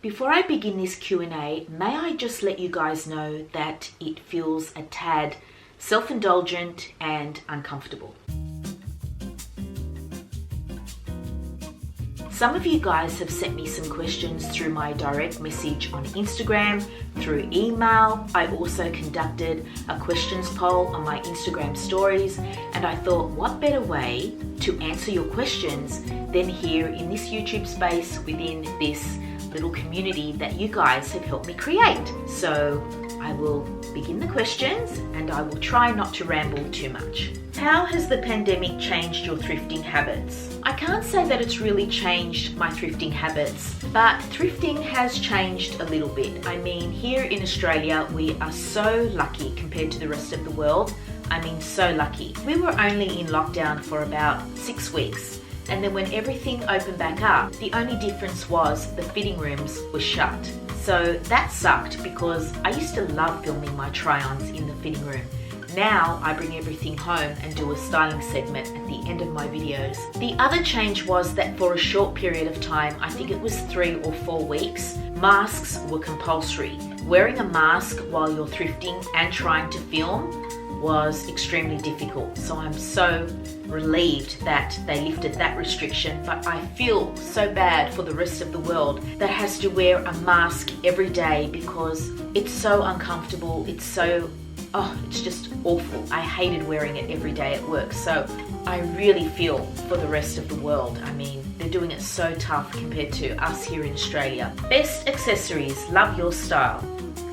Before I begin this Q&A, may I just let you guys know that it feels a tad self-indulgent and uncomfortable. Some of you guys have sent me some questions through my direct message on Instagram, through email. I also conducted a questions poll on my Instagram stories, and I thought, what better way to answer your questions than here in this YouTube space within this little community that you guys have helped me create. So I will begin the questions and I will try not to ramble too much. How has the pandemic changed your thrifting habits? I can't say that it's really changed my thrifting habits, but thrifting has changed a little bit. I mean, here in Australia, we are so lucky compared to the rest of the world. I mean, so lucky. We were only in lockdown for about 6 weeks. And then when everything opened back up, the only difference was the fitting rooms were shut. So that sucked because I used to love filming my try-ons in the fitting room. Now I bring everything home and do a styling segment at the end of my videos. The other change was that for a short period of time, I think it was 3 or 4 weeks, masks were compulsory. Wearing a mask while you're thrifting and trying to film was extremely difficult. So I'm so relieved that they lifted that restriction, but I feel so bad for the rest of the world that has to wear a mask every day because it's so uncomfortable. It's just awful. I hated wearing it every day at work. So I really feel for the rest of the world. I mean, they're doing it so tough compared to us here in Australia. Best accessories, love your style.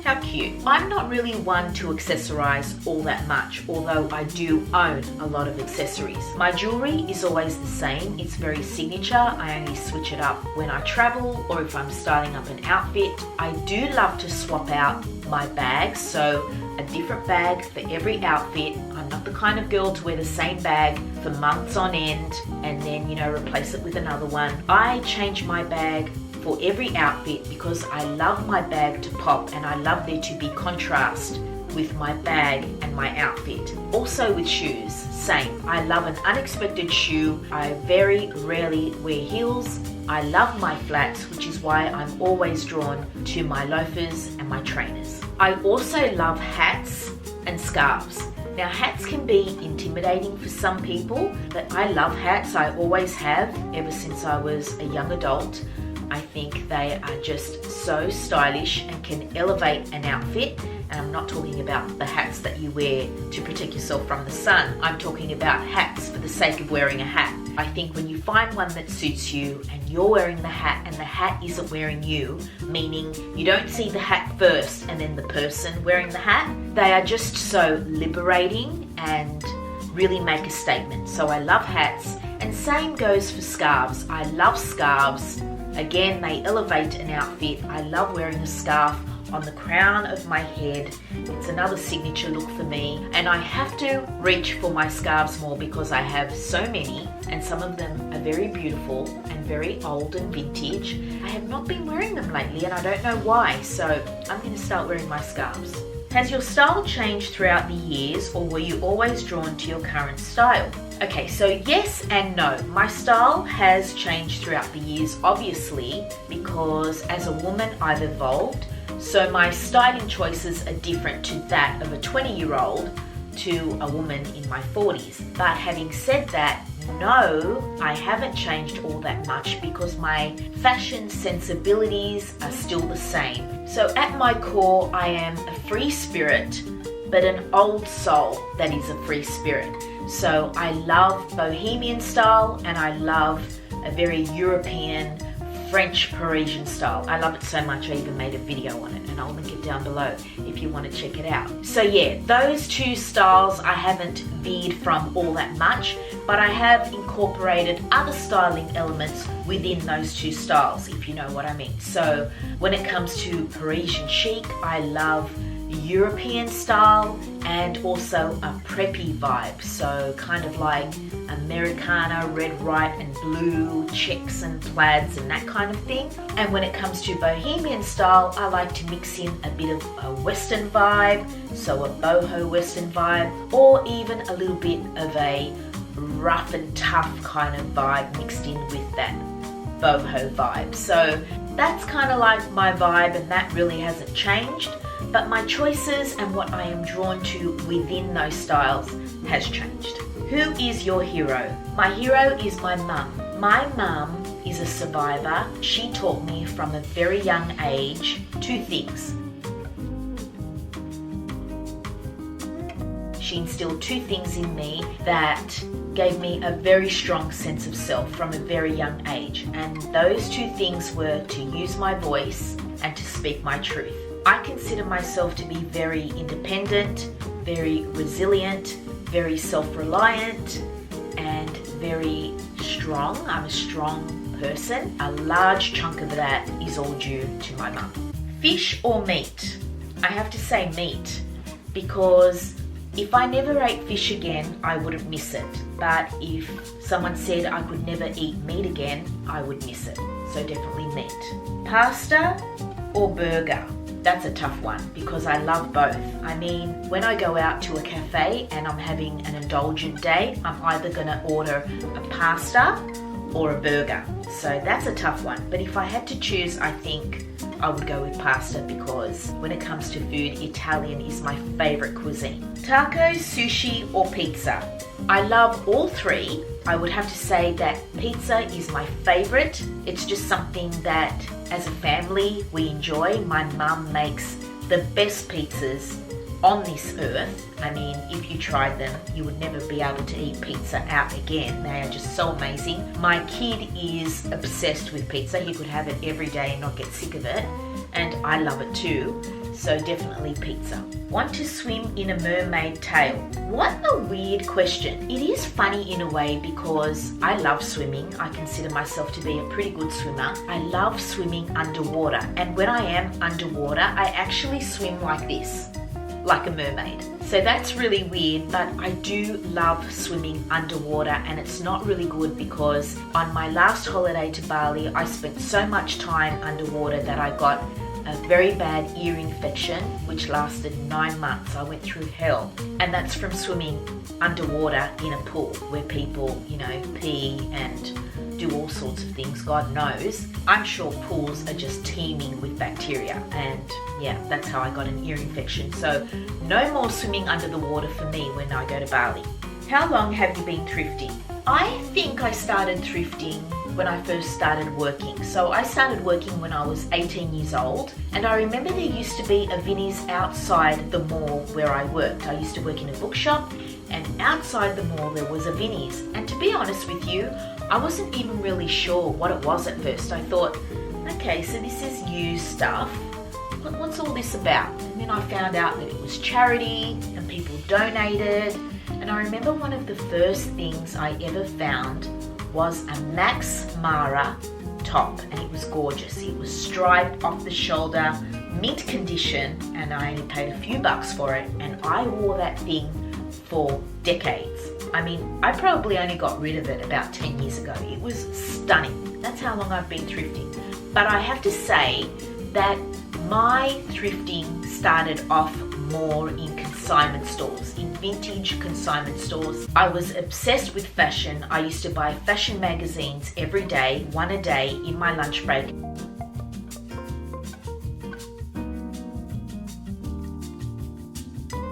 How cute. I'm not really one to accessorize all that much, although I do own a lot of accessories. My jewelry is always the same. It's very signature. I only switch it up when I travel or if I'm styling up an outfit. I do love to swap out my bags, so a different bag for every outfit. I'm not the kind of girl to wear the same bag for months on end and then, replace it with another one. I change my bag for every outfit because I love my bag to pop and I love there to be contrast with my bag and my outfit. Also with shoes, same. I love an unexpected shoe. I very rarely wear heels. I love my flats, which is why I'm always drawn to my loafers and my trainers. I also love hats and scarves. Now, hats can be intimidating for some people, but I love hats. I always have, ever since I was a young adult. I think they are just so stylish and can elevate an outfit. And I'm not talking about the hats that you wear to protect yourself from the sun. I'm talking about hats for the sake of wearing a hat. I think when you find one that suits you and you're wearing the hat and the hat isn't wearing you, meaning you don't see the hat first and then the person wearing the hat, they are just so liberating and really make a statement. So I love hats, and same goes for scarves. I love scarves. Again, they elevate an outfit. I love wearing a scarf on the crown of my head. It's another signature look for me, and I have to reach for my scarves more because I have so many and some of them are very beautiful and very old and vintage. I have not been wearing them lately and I don't know why, so I'm going to start wearing my scarves. Has your style changed throughout the years, or were you always drawn to your current style? Okay, so yes and no. My style has changed throughout the years, obviously, because as a woman I've evolved. So my styling choices are different to that of a 20-year-old to a woman in my 40s. But having said that, no, I haven't changed all that much because my fashion sensibilities are still the same. So at my core, I am a free spirit, but an old soul that is a free spirit. So I love bohemian style and I love a very European, French, Parisian style. I love it so much I even made a video on it, and I'll link it down below if you want to check it out. So yeah, those two styles I haven't veered from all that much, but I have incorporated other styling elements within those two styles, if you know what I mean. So when it comes to Parisian chic, I love European style and also a preppy vibe, so kind of like Americana, red, white and blue, checks and plaids and that kind of thing. And when it comes to bohemian style, I like to mix in a bit of a western vibe, so a boho western vibe, or even a little bit of a rough and tough kind of vibe mixed in with that boho vibe. So That's kind of like my vibe, and that really hasn't changed, but my choices and what I am drawn to within those styles has changed. Who is your hero? My hero is my mum. My mum is a survivor. She taught me from a very young age 2 things. She instilled 2 things in me that gave me a very strong sense of self from a very young age. And those 2 things were to use my voice and to speak my truth. I consider myself to be very independent, very resilient, very self-reliant, and very strong. I'm a strong person. A large chunk of that is all due to my mum. Fish or meat? I have to say meat, because if I never ate fish again, I wouldn't miss it. But if someone said I could never eat meat again, I would miss it. So definitely meat. Pasta or burger? That's a tough one because I love both. I mean, when I go out to a cafe and I'm having an indulgent day, I'm either gonna order a pasta or a burger. So that's a tough one. But if I had to choose, I think I would go with pasta, because when it comes to food, Italian is my favorite cuisine. Tacos, sushi, or pizza? I love all 3. I would have to say that pizza is my favorite. It's just something that as a family we enjoy. My mum makes the best pizzas on this earth. I mean, if you tried them, you would never be able to eat pizza out again. They are just so amazing. My kid is obsessed with pizza. He could have it every day and not get sick of it. And I love it too. So definitely pizza. Want to swim in a mermaid tail? What a weird question. It is funny in a way because I love swimming. I consider myself to be a pretty good swimmer. I love swimming underwater. And when I am underwater, I actually swim like this, like a mermaid. So that's really weird, but I do love swimming underwater, and it's not really good because on my last holiday to Bali, I spent so much time underwater that I got a very bad ear infection which lasted 9 months. I went through hell, and that's from swimming underwater in a pool where people, pee and do all sorts of things, God knows. I'm sure pools are just teeming with bacteria, and yeah, that's how I got an ear infection. So no more swimming under the water for me when I go to Bali. How long have you been thrifting? I think I started thrifting when I first started working. So I started working when I was 18 years old, and I remember there used to be a Vinnie's outside the mall where I worked. I used to work in a bookshop, and outside the mall there was a Vinnie's. And to be honest with you, I wasn't even really sure what it was at first. I thought, okay, so this is used stuff. What's all this about? And then I found out that it was charity and people donated. And I remember one of the first things I ever found was a Max Mara top, and it was gorgeous. It was striped off the shoulder, mint condition, and I only paid a few bucks for it, and I wore that thing for decades. I mean, I probably only got rid of it about 10 years ago. It was stunning. That's how long I've been thrifting. But I have to say that my thrifting started off more in consignment stores, in vintage consignment stores. I was obsessed with fashion. I used to buy fashion magazines every day, 1 a day in my lunch break.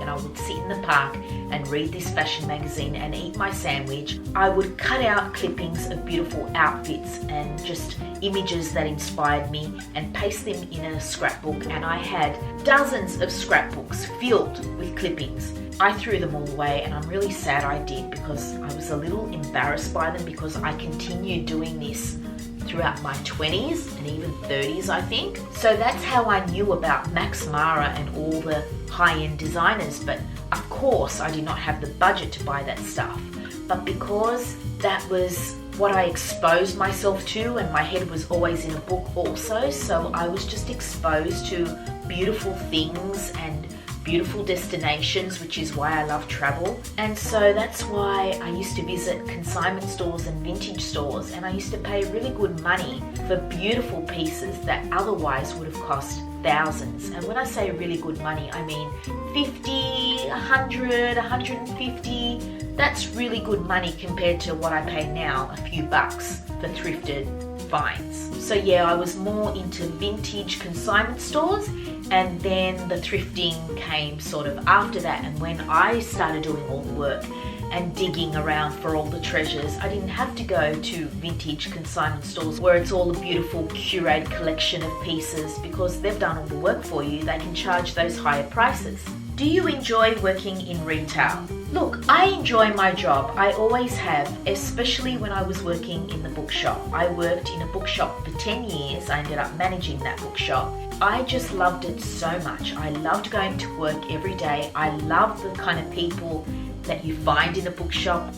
And I would sit in the park and read this fashion magazine and eat my sandwich. I would cut out clippings of beautiful outfits and just images that inspired me and paste them in a scrapbook, and I had dozens of scrapbooks filled with clippings. I threw them all away, and I'm really sad I did, because I was a little embarrassed by them, because I continued doing this throughout my 20s and even 30s, I think. So that's how I knew about Max Mara and all the high-end designers, but of course I did not have the budget to buy that stuff. But because that was what I exposed myself to, and my head was always in a book also, so I was just exposed to beautiful things and beautiful destinations, which is why I love travel. And so that's why I used to visit consignment stores and vintage stores, and I used to pay really good money for beautiful pieces that otherwise would have cost thousands. And when I say really good money, I mean 50, 100, 150. That's really good money compared to what I pay now, a few bucks for thrifted finds. So yeah, I was more into vintage consignment stores, and then the thrifting came sort of after that. And when I started doing all the work and digging around for all the treasures, I didn't have to go to vintage consignment stores where it's all a beautiful curated collection of pieces, because they've done all the work for you. They can charge those higher prices. Do you enjoy working in retail? Look, I enjoy my job. I always have, especially when I was working in the bookshop. I worked in a bookshop for 10 years. I ended up managing that bookshop. I just loved it so much. I loved going to work every day. I love the kind of people that you find in a bookshop.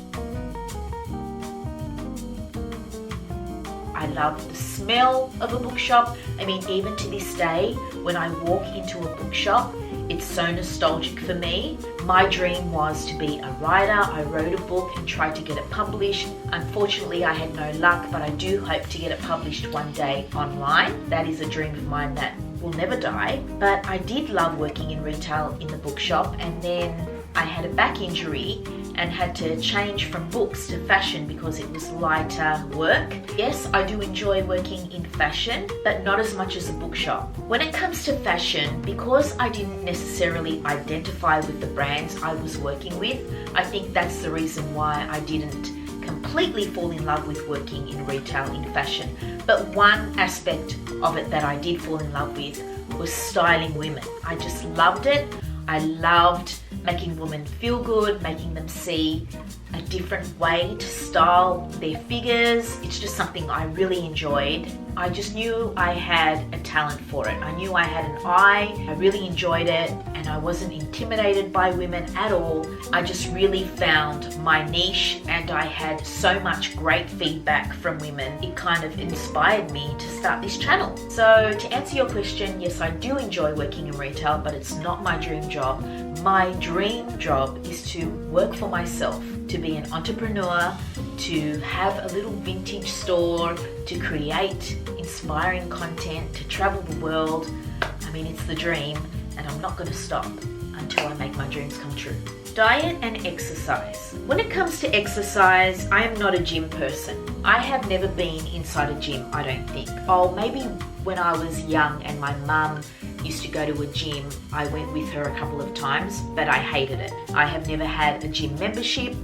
I love the smell of a bookshop. I mean, even to this day, when I walk into a bookshop, it's so nostalgic for me. My dream was to be a writer. I wrote a book and tried to get it published. Unfortunately, I had no luck, but I do hope to get it published one day online. That is a dream of mine that will never die. But I did love working in retail in the bookshop, and then I had a back injury and had to change from books to fashion because it was lighter work. Yes, I do enjoy working in fashion, but not as much as a bookshop. When it comes to fashion, because I didn't necessarily identify with the brands I was working with, I think that's the reason why I didn't completely fall in love with working in retail in fashion. But one aspect of it that I did fall in love with was styling women. I just loved it. I loved making women feel good, making them see a different way to style their figures. It's just something I really enjoyed. I just knew I had a talent for it. I knew I had an eye. I really enjoyed it, and I wasn't intimidated by women at all. I just really found my niche, and I had so much great feedback from women. It kind of inspired me to start this channel. So to answer your question, yes, I do enjoy working in retail, but it's not my dream job. My dream job is to work for myself, to be an entrepreneur, to have a little vintage store, to create inspiring content, to travel the world. I mean, it's the dream, and I'm not going to stop until I make my dreams come true. Diet and exercise. When it comes to exercise, I am not a gym person. I have never been inside a gym, I don't think. Oh, maybe when I was young and my mum used to go to a gym, I went with her a couple of times, but I hated it. I have never had a gym membership.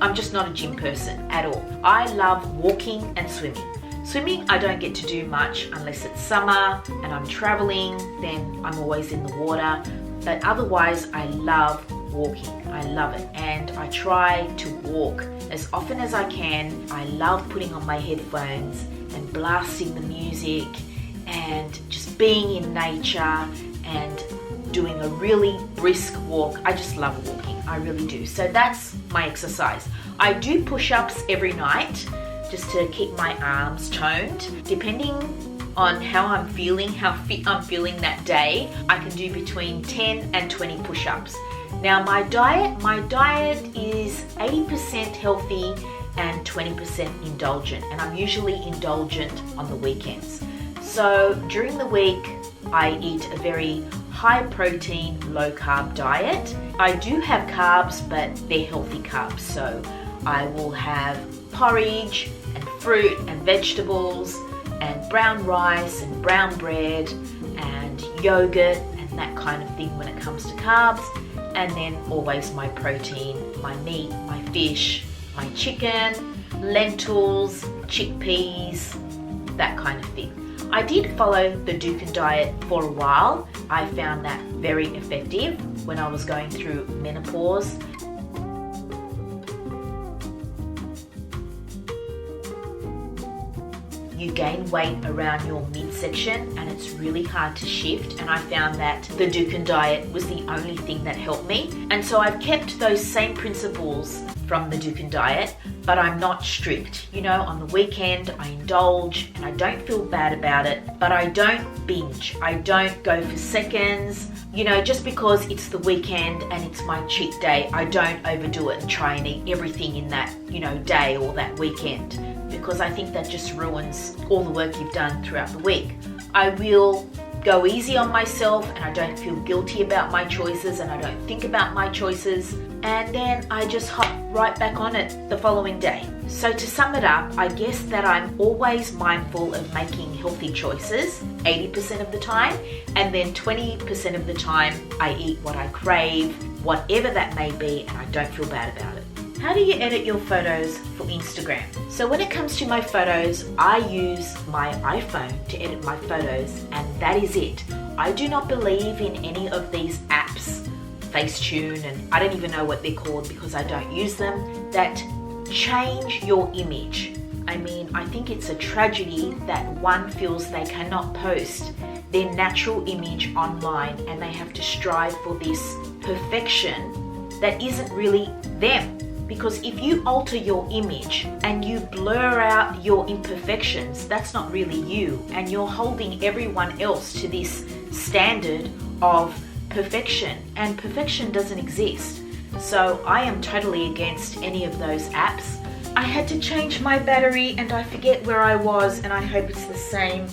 I'm just not a gym person at all. I love walking and swimming. Swimming, I don't get to do much unless it's summer and I'm traveling, then I'm always in the water. But otherwise, I love walking. I love it, and I try to walk as often as I can. I love putting on my headphones and blasting the music and just being in nature and doing a really brisk walk. I just love walking, I really do. So that's my exercise. I do push-ups every night just to keep my arms toned. Depending on how I'm feeling, how fit I'm feeling that day, I can do between 10 and 20 push-ups. Now my diet is 80% healthy and 20% indulgent, and I'm usually indulgent on the weekends. So during the week, I eat a very high protein, low carb diet. I do have carbs, but they're healthy carbs. So I will have porridge and fruit and vegetables and brown rice and brown bread and yogurt and that kind of thing when it comes to carbs. And then always my protein, my meat, my fish, my chicken, lentils, chickpeas, that kind of thing. I did follow the Dukan diet for a while. I found that very effective when I was going through menopause. You gain weight around your midsection and it's really hard to shift, and I found that the Dukan diet was the only thing that helped me. And so I've kept those same principles from the Dukan diet, but I'm not strict. You know, on the weekend I indulge and I don't feel bad about it, but I don't binge. I don't go for seconds. You know, just because it's the weekend and it's my cheat day, I don't overdo it and try and eat everything in that, you know, day or that weekend, because I think that just ruins all the work you've done throughout the week. I will go easy on myself and I don't feel guilty about my choices and I don't think about my choices, and then I just hop right back on it the following day. So to sum it up, I guess that I'm always mindful of making healthy choices 80% of the time, and then 20% of the time I eat what I crave, whatever that may be, and I don't feel bad about it. How do you edit your photos for Instagram? So when it comes to my photos, I use my iPhone to edit my photos, and that is it. I do not believe in any of these apps, Facetune, and I don't even know what they're called because I don't use them, that change your image. I mean, I think it's a tragedy that one feels they cannot post their natural image online and they have to strive for this perfection that isn't really them. Because if you alter your image and you blur out your imperfections, that's not really you, and you're holding everyone else to this standard of perfection, and perfection doesn't exist. So I am totally against any of those apps. I had to change my battery and I forget where I was, and I hope it's the same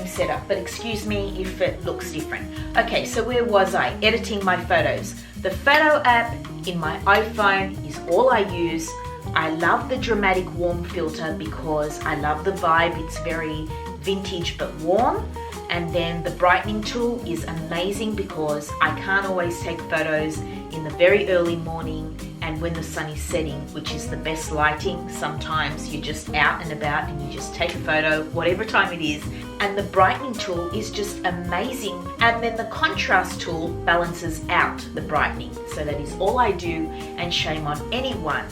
setup, but excuse me if it looks different. Okay, so where was I? Editing my photos. The photo app in my iPhone is all I use. I love the dramatic warm filter because I love the vibe. It's very vintage but warm. And then the brightening tool is amazing because I can't always take photos in the very early morning and when the sun is setting, which is the best lighting. Sometimes you're just out and about and you just take a photo, whatever time it is. And the brightening tool is just amazing. And then the contrast tool balances out the brightening. So that is all I do, and shame on anyone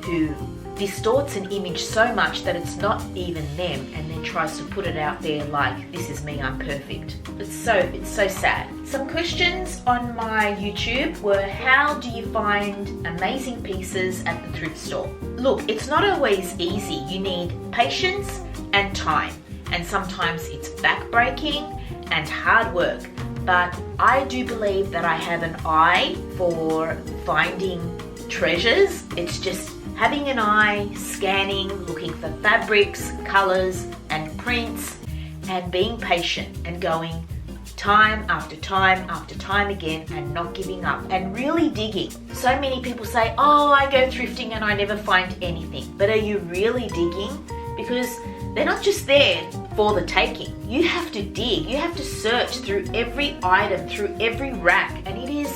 who distorts an image so much that it's not even them and then tries to put it out there like, this is me, I'm perfect. It's so sad. Some questions on my YouTube were, how do you find amazing pieces at the thrift store? Look, it's not always easy. You need patience and time, and sometimes it's backbreaking and hard work. But I do believe that I have an eye for finding treasures. It's just having an eye, scanning, looking for fabrics, colors and prints, and being patient and going time after time after time again and not giving up and really digging. So many people say, oh, I go thrifting and I never find anything. But are you really digging? Because they're not just there for the taking. You have to dig. You have to search through every item, through every rack, and it is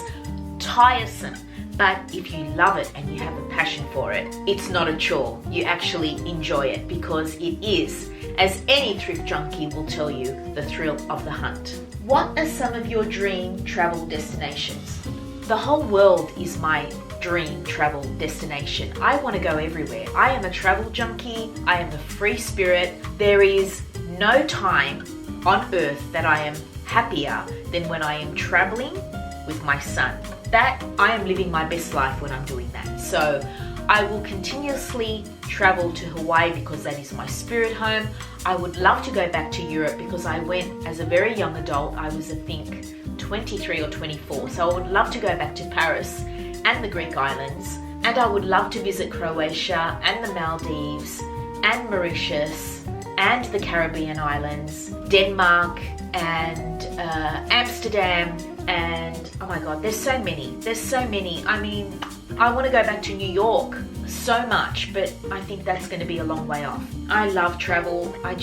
tiresome. But if you love it and you have a passion for it, it's not a chore. You actually enjoy it because it is, as any thrift junkie will tell you, the thrill of the hunt. What are some of your dream travel destinations? The whole world is my dream travel destination. I want to go everywhere. I am a travel junkie. I am a free spirit. There is no time on earth that I am happier than when I am traveling with my son. That I am living my best life when I'm doing that. So I will continuously travel to Hawaii because that is my spirit home. I would love to go back to Europe because I went as a very young adult. I was, I think, 23 or 24. So I would love to go back to Paris and the Greek islands. And I would love to visit Croatia and the Maldives and Mauritius and the Caribbean islands, Denmark and Amsterdam, and oh my god, there's so many. I mean, I want to go back to New York so much, but I think that's going to be a long way off. I love travel. I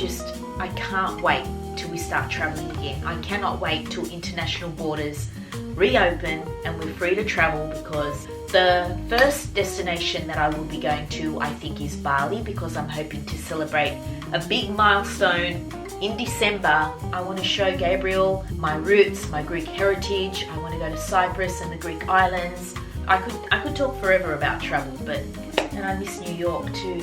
can't wait till we start traveling again. I cannot wait till international borders reopen and we're free to travel, because the first destination that I will be going to, I think, is Bali, because I'm hoping to celebrate a big milestone in December. I want to show Gabriel my roots, my Greek heritage. I want to go to Cyprus and the Greek islands. I could talk forever about travel, and I miss New York too.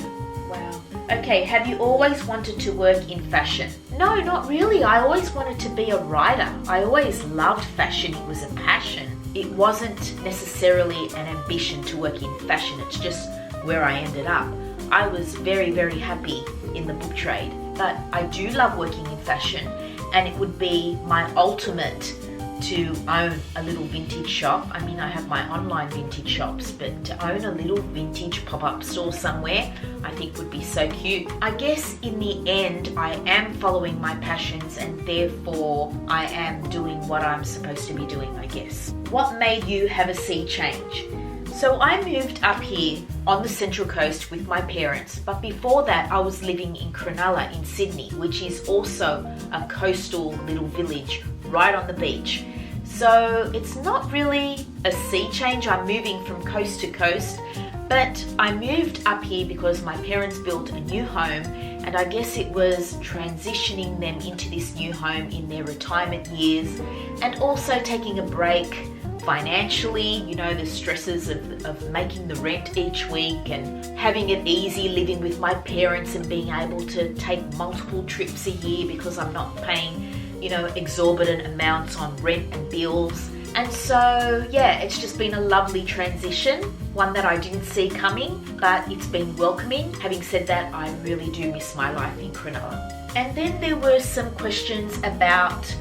Wow. Okay, have you always wanted to work in fashion? No, not really. I always wanted to be a writer. I always loved fashion. It was a passion. It wasn't necessarily an ambition to work in fashion. It's just where I ended up. I was very, very happy in the book trade, but I do love working in fashion, and it would be my ultimate to own a little vintage shop. I mean, I have my online vintage shops, but to own a little vintage pop-up store somewhere, I think would be so cute. I guess in the end, I am following my passions and therefore I am doing what I'm supposed to be doing, I guess. What made you have a sea change? So I moved up here on the Central Coast with my parents, but before that I was living in Cronulla in Sydney, which is also a coastal little village right on the beach. So it's not really a sea change. I'm moving from coast to coast, but I moved up here because my parents built a new home, and I guess it was transitioning them into this new home in their retirement years and also taking a break financially, you know, the stresses of making the rent each week and having it easy living with my parents and being able to take multiple trips a year because I'm not paying, you know, exorbitant amounts on rent and bills. And so, yeah, it's just been a lovely transition, one that I didn't see coming, but it's been welcoming. Having said that, I really do miss my life in Cronulla. And then there were some questions about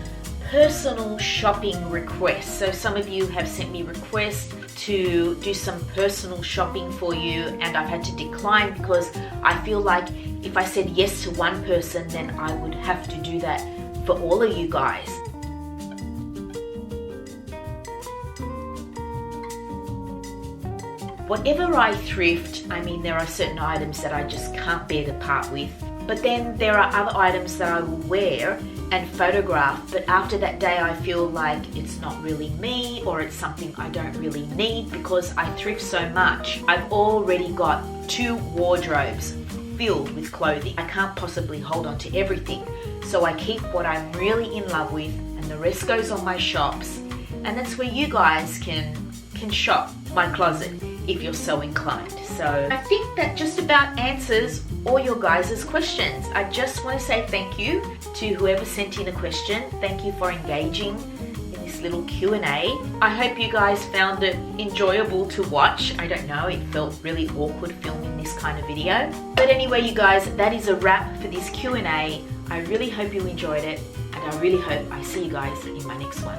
personal shopping requests. So some of you have sent me requests to do some personal shopping for you, and I've had to decline because I feel like if I said yes to one person, then I would have to do that for all of you guys. Whatever I thrift, I mean, there are certain items that I just can't bear to part with. But then there are other items that I will wear and photograph, but after that day I feel like it's not really me, or it's something I don't really need because I thrift so much. I've already got 2 wardrobes filled with clothing. I can't possibly hold on to everything. So I keep what I'm really in love with and the rest goes on my shops. And that's where you guys can shop my closet if you're so inclined. So I think that just about answers all your guys' questions. I just want to say thank you to whoever sent in a question. Thank you for engaging in this little Q&A. I hope you guys found it enjoyable to watch. I don't know, it felt really awkward filming this kind of video. But anyway, you guys, that is a wrap for this Q&A. I really hope you enjoyed it, and I really hope I see you guys in my next one.